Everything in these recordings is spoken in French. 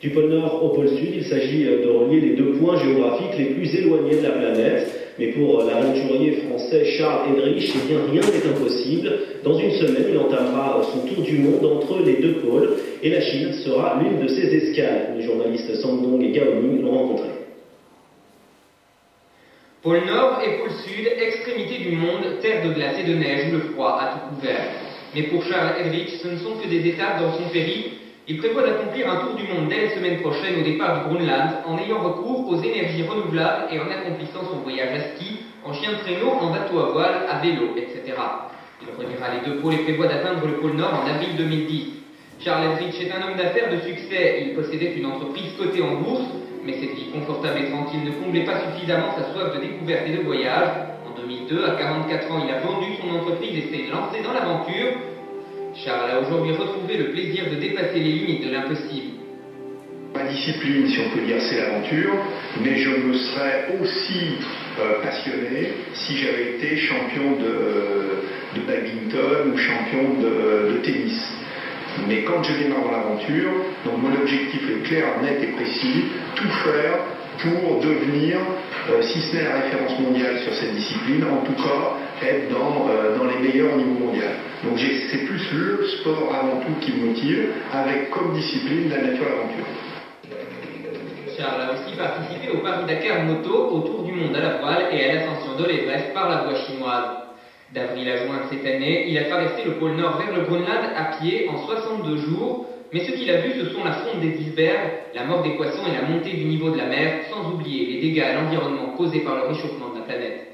Du pôle Nord au pôle Sud, il s'agit de relier les deux points géographiques les plus éloignés de la planète. Mais pour l'aventurier français Charles Eldritch, eh bien, rien n'est impossible. Dans une semaine, il entamera son tour du monde entre les deux pôles et la Chine sera l'une de ses escales. Les journalistes Sangdong et Gao Ning l'ont rencontré. Pôle Nord et pôle Sud, extrémité du monde, terre de glace et de neige où le froid a tout couvert. Mais pour Charles Eldritch, ce ne sont que des étapes dans son périple. Il prévoit d'accomplir un tour du monde dès la semaine prochaine au départ du Groenland en ayant recours aux énergies renouvelables et en accomplissant son voyage à ski, en chien de traîneau, en bateau à voile, à vélo, etc. Il reliera les deux pôles et prévoit d'atteindre le pôle Nord en avril 2010. Charles Eldritch est un homme d'affaires de succès. Il possédait une entreprise cotée en bourse, mais cette vie confortable et tranquille ne comblait pas suffisamment sa soif de découverte et de voyage. En 2002, à 44 ans, il a vendu son entreprise et s'est lancé dans l'aventure. Charles a aujourd'hui retrouvé le plaisir de dépasser les limites de l'impossible. Ma discipline, si on peut dire, c'est l'aventure, mais je me serais aussi passionné si j'avais été champion de badminton ou champion de tennis. Mais quand je démarre dans l'aventure, donc mon objectif est clair, net et précis, tout faire pour devenir, si ce n'est la référence mondiale sur cette discipline, en tout cas être dans les meilleurs au niveau mondial. Donc c'est plus le sport avant tout qui me motive, avec comme discipline la nature et l'aventure. Charles a aussi participé au Paris-Dakar moto, au tour du monde à la voile et à l'ascension de l'Everest par la voie chinoise. D'avril à juin de cette année, il a traversé le pôle Nord vers le Groenland à pied en 62 jours. Mais ce qu'il a vu, ce sont la fonte des icebergs, la mort des poissons et la montée du niveau de la mer, sans oublier les dégâts à l'environnement causés par le réchauffement de la planète.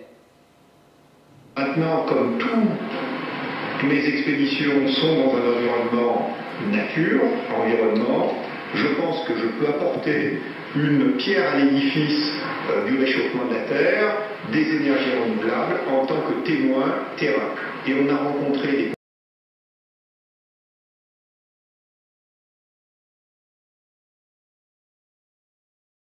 Maintenant, comme toutes mes expéditions sont dans un environnement nature, environnement, je pense que je peux apporter une pierre à l'édifice du réchauffement de la Terre, des énergies renouvelables, en tant que témoin terrain. Et on a rencontré des